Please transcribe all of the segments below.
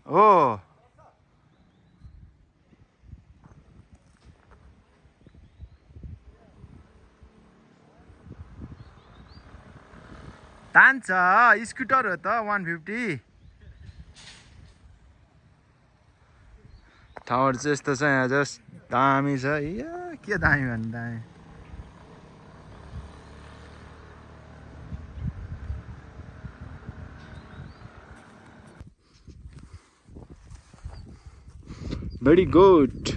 हो तान्छ स्कुटर हो त 150 ठाउँहरु चाहिँ यस्तो छ यहाँ जस्ट दामी छ या के दामी भन्नु दामी भेरी गुड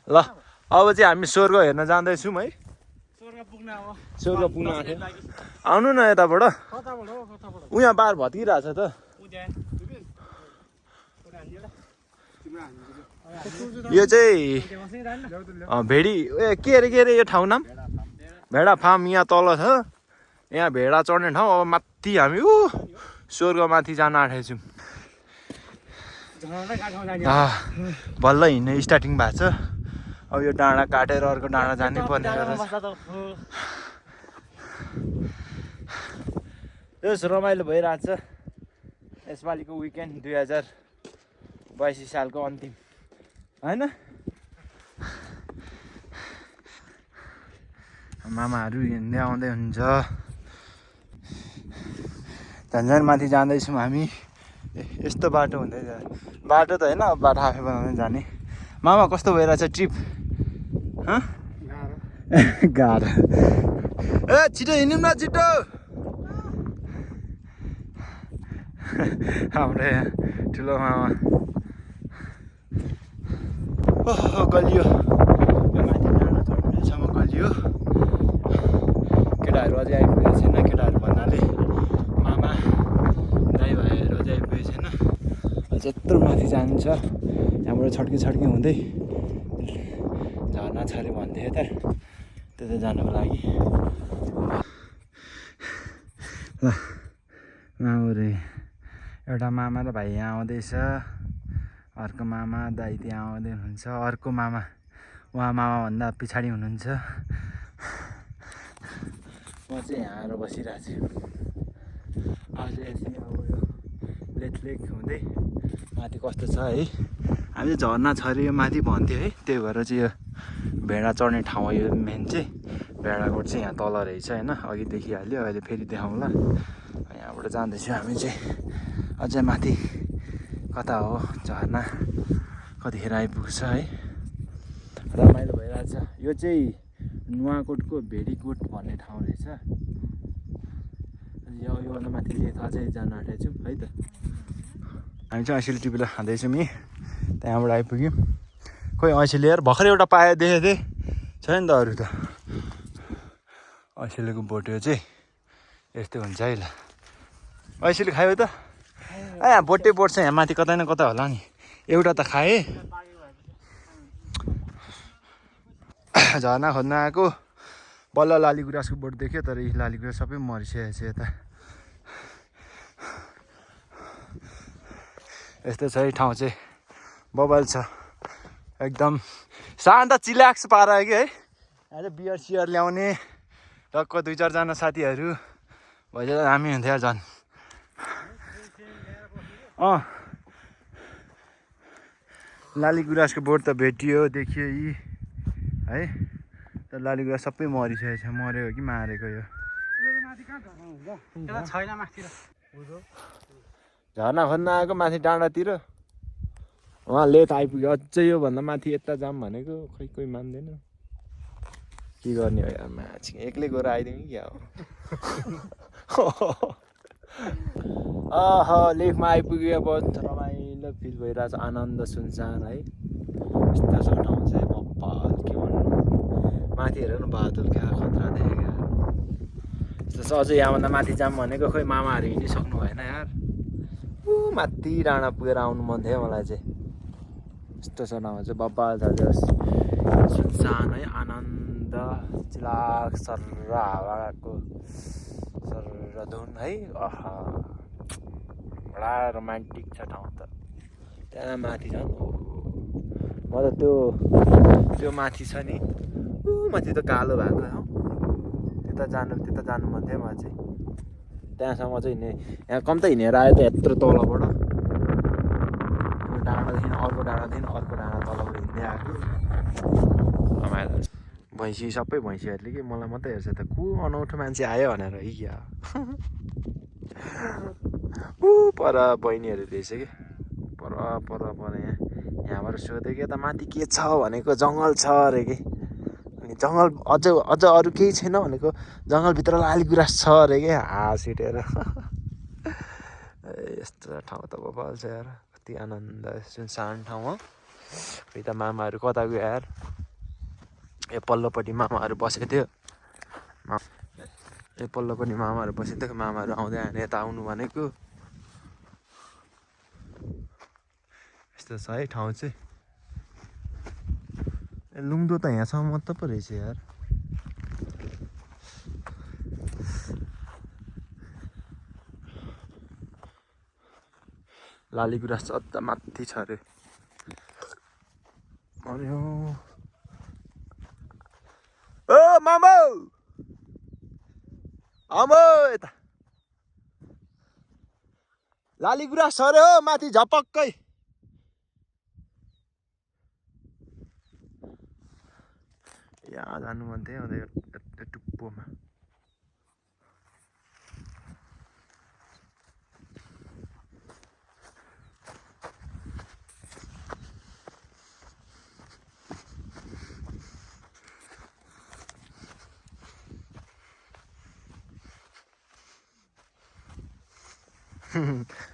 ल अब चाहिँ हामी स्वर्ग हेर्न जाँदैछौँ है स्वर्ग पुग्न आँट्यो आउनु न यताबाट उहाँ बार भत्किरहेछ त यो चाहिँ भेडी के अरे यो ठाउँ नाम भेडा फार्म यहाँ तल छ यहाँ भेडा चढ्ने ठाउँ अब माथि हामी स्वर्गमाथि जान आँटेको छौँ बल्ल हिँड्ने स्टार्टिङ भएको छ अब यो डाँडा काटेर अर्को डाँडा जानै पर्ने यस रमाइलो भइरहेछ यसपालिको विकेन्ड 2082 सालको अन्तिम हैन मामाहरू हिँड्दै आउँदै हुन्छ झन्झन माथि जाँदैछौँ हामी यस्तो बाटो हुँदै बाटो त होइन बाटो आफै बनाउँदै जाने मामा कस्तो भइरहेछ ट्रिप गाह्रो ए छिटो हिँड्यौँ न छिटो हाम्रो यहाँ ठुलो मामा ओहो गलियो यो माथि डाँडा चढ्नेसम्म गलियो केटाहरू अझै आइपुगेको छैन केटाहरू भन्नाले मामा दाइ भाइहरू अझै आइपुगेको छैन अझ यत्रो माथि जान्छ त्यहाँबाट छड्की हुँदै झर्ना छ अरे भन्थ्यो यता त्यता जानुको लागि ल माउरे एउटा मामा र भाइ यहाँ आउँदैछ अर्को मामा दाइ त्यहाँ आउँदै हुनुहुन्छ अर्को मामा उहाँ मामाभन्दा पछाडि हुनुहुन्छ म चाहिँ यहाँ आएर बसिरहेको छु अझै यसरी अब यो लेक हुँदै माथि कस्तो छ है हामी झर्ना छ अरे यो माथि भन्थ्यो है त्यही भएर चाहिँ यो भेडा चढ्ने ठाउँ हो यो मेन चाहिँ भेडाकोट चाहिँ यहाँ तल रहेछ होइन अघि देखिहाल्यो अहिले फेरि देखाउँला यहाँबाट जाँदैछु हामी चाहिँ अझै माथि कता हो झर्ना कतिखेर आइपुग्छ है रमाइलो भइरहेछ यो चाहिँ नुवाकोटको भेडीकोट भन्ने ठाउँ रहेछ योभन्दा माथि लेथा चाहिँ जान आँटेको छौँ है त हामी चाहिँ ऐसेली टिपिला खाँदैछौँ यहीँ त्यहाँबाट आइपुग्यौँ खोइ ऐसेली यार भर्खर एउटा पाए देखेको थिएँ छैन त अरू त ऐसेलीको भोटे चाहिँ यस्तो हुन्छ है ल ऐसेली खायो त यहाँ भोटे बोट छ यहाँ माथि कतै न कतै होला नि एउटा त खाएँ झर्ना खोज्न आएको बल्ल लालीगुराँसको बोट देख्यो तर यी लालीगुराँस सबै मरिसकेको छ यता यस्तो छ है ठाउँ चाहिँ बबाल छ एकदम शान्त चिल्याक्स पारा कि है यहाँ चाहिँ बियर सियर ल्याउने टक्क 2-4 जना साथीहरू भइसक्यो हामी हुन्थ्यो झन् लालीगुराँसको बोट त भेटियो देखियो यी है तर लालीगुराँस सबै मरिसकेको छ मरेको कि मारेको यो झर्ना खोज्न आएको माथि डाँडातिर उहाँ लेट आइपुग्यो अझै योभन्दा माथि यता जाम भनेको खै कोही मान्दैन के गर्ने हो यार माथि एक्लै गएर आइदिउँ कि क्या हो लेकमा आइपुग्यो अब रमाइलो फिल भइरहेछ आनन्द सुनसान है यस्तो छ ठाउँ चाहिँ बब्बाल के भन्नु माथि हेर न बादल क्या खतरा देखेको यस्तो छ अझै यहाँभन्दा माथि जाम भनेको खोइ मामाहरू हिँडिसक्नु भएन यार माथि डाँडा पुगेर आउनु मन थियो मलाई चाहिँ यस्तो छ ठाउँ चाहिँ बब्बाल छ जस सुनसान है आनन्द चिलाक सर्र हावाको सर्र धुन है बडा रोमान्टिक छ ठाउँ त त्यहाँ माथि झन् म त त्यो माथि छ नि माथि त कालो भएको हो त्यता जानु मन थियो मलाई चाहिँ त्यहाँसम्म चाहिँ हिँड्ने यहाँ कम त हिँडेर आयो त यत्रो तलबाट डाँडादेखि अर्को तलबाट हिँड्दै आएको भैँसी सबै भैँसीहरूले कि मलाई मात्रै हेर्छ त को अनौठो मान्छे आयो भनेर या पर बहिनीहरू रहेछ कि पर यहाँबाट सोधेँ कि यता माथि के छ भनेको जङ्गल छ अरे कि अनि जङ्गल अझ अरू केही छैन भनेको जङ्गलभित्र लालीगुराँस छ अरे कि हाँस उठेर यस्तो ठाउँ त बबाल छ यार कति आनन्द सुनसान ठाउँ हो फेरि त मामाहरू कता गयो यार यो पल्लोपट्टि मामाहरू बसेको थियो मामाहरू आउँदै आउने यता आउनु भनेको यस्तो छ है ठाउँ चाहिँ लुङदो त यहाँसम्म मात्र पो रहेछ यार लालीगुराँस चाहिँ अझ माथि छ अरे ओ मामा आमा यता लालीगुराँस छ अरे हो माथि झपक्कै यहाँ जानु मन थियो टुप्पोमा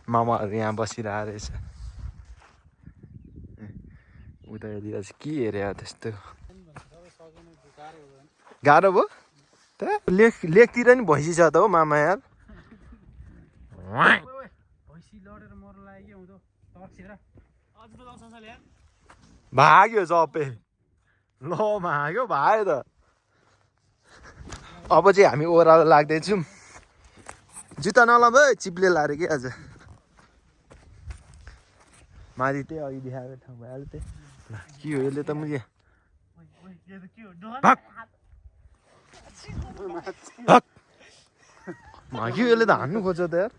मामाहरू यहाँ बसिरहेको रहेछ उतातिर चाहिँ के हेऱ्यो त्यस्तो गाह्रो भयो त लेकतिर नि भैँसी छ त हो मामा यार भाग्यो सबै ल भाग्यो भाग्यो त अब चाहिँ हामी ओह्रालो लाग्दैछौँ जुत्ता नलाऊ है चिप्ले लाएर कि आज माथि त्यही अघि देखाएको ठाउँ भइहाल्यो त्यही के हो यसले त मुझे भाग्यो यसले त हान्नु खोज्छ त यार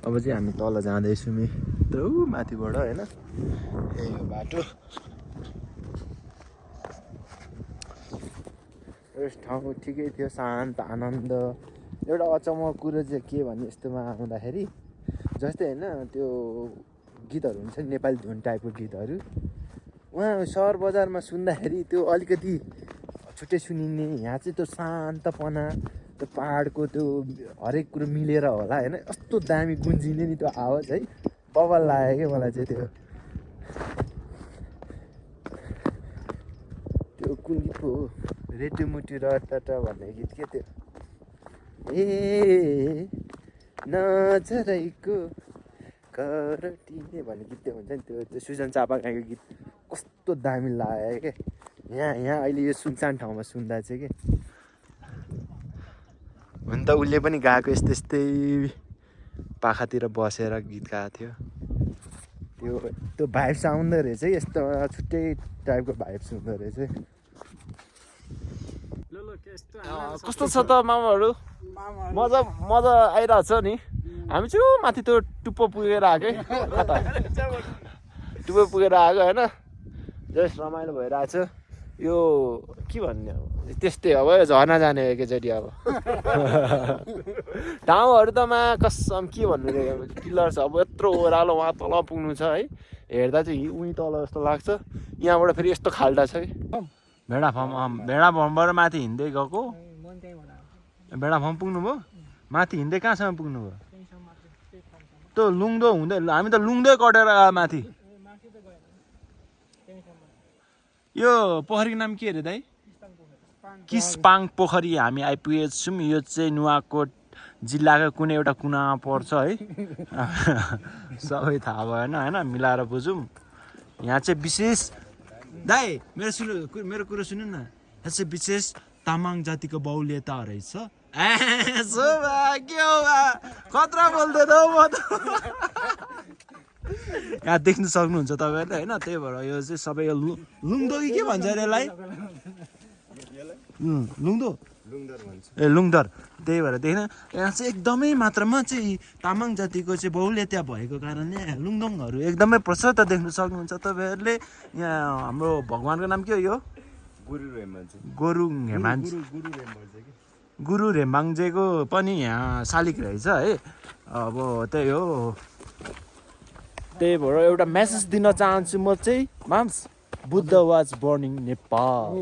अब चाहिँ हामी तल जाँदैछौँ यत्रो माथिबाट होइन ए यो बाटो यस ठाउँ ठिकै थियो शान्त आनन्द एउटा अचम्म कुरो चाहिँ के भने यस्तोमा आउँदाखेरि जस्तै होइन त्यो गीतहरू हुन्छ नि नेपाली धुन टाइपको गीतहरू उहाँ सहर बजारमा सुन्दाखेरि त्यो अलिकति छुट्टै सुनिने यहाँ चाहिँ त्यो शान्तपना त्यो पाहाडको त्यो हरेक कुरो मिलेर होला होइन कस्तो दामी गुन्जिने नि त्यो आवाज है बवाल लाग्यो क्या मलाई चाहिँ त्यो कुन गीत हो रेटुमुटु रटट भन्ने गीत के त्यो ए नजरैको करटिने भन्ने गीत त्यो हुन्छ नि त्यो सुजन चापागाईको गीत कस्तो दामी लाग्यो क्या यहाँ अहिले यो सुनसान ठाउँमा सुन्दा चाहिँ के हुन त उसले पनि गाएको यस्तै पाखातिर बसेर गीत गाएको थियो त्यो भाइब्स आउँदो रहेछ यस्तो छुट्टै टाइपको भाइब्स हुँदो रहेछ कस्तो छ त मामाहरू मजा आइरहेछ नि हामी चाहिँ माथि त्यो टुप्पो पुगेर आएको टुप्पो पुगेर आएको होइन जस्ट रमाइलो भइरहेछ यो के भन्ने अब त्यस्तै अब झर्ना जाने एकैचोटि अब ठाउँहरू त कसम के भन्नु किलर छ अब यत्रो ओह्रालो वहाँ तल पुग्नु छ है हेर्दा चाहिँ उहीँ तल जस्तो लाग्छ यहाँबाट फेरि यस्तो खाल्डा छ कि भेडा फर्मबाट माथि हिँड्दै गएको भेडा फर्म पुग्नुभयो माथि हिँड्दै कहाँसम्म पुग्नुभयो त्यो लुङदो हुँदै हामी त लुङदै कटेर आयो माथि यो पोखरीको नाम के अरे दाइ किसपाङ पोखरी हामी आइपुगेछौँ यो चाहिँ नुवाकोट जिल्लाको कुनै एउटा कुनामा पर्छ है सबै थाहा भएन होइन मिलाएर बुझौँ यहाँ चाहिँ विशेष दाइ मेरो कुरो सुन्नु न यहाँ चाहिँ विशेष तामाङ जातिको बाहुल्यता रहेछ सौभाग्य खतरा बोल्दै त म त यहाँ देख्न सक्नुहुन्छ तपाईँहरूले होइन त्यही भएर यो चाहिँ सबै लुङदो कि के भन्छ अरे यसलाई लुङदो ए लुङदर त्यही भएर देख्न यहाँ चाहिँ एकदमै मात्रामा चाहिँ तामाङ जातिको चाहिँ बहुल्यता भएको कारणले लुङदोङहरू एकदमै प्रशस्त देख्न सक्नुहुन्छ तपाईँहरूले यहाँ हाम्रो भगवान्को नाम के हो यो गुरुङ हेमान्जी गुरु रेम्बाङजेको पनि यहाँ शालिग रहेछ है अब त्यही हो त्यही भएर एउटा मेसेज दिन चाहन्छु म चाहिँ mums Buddha was burning Nepal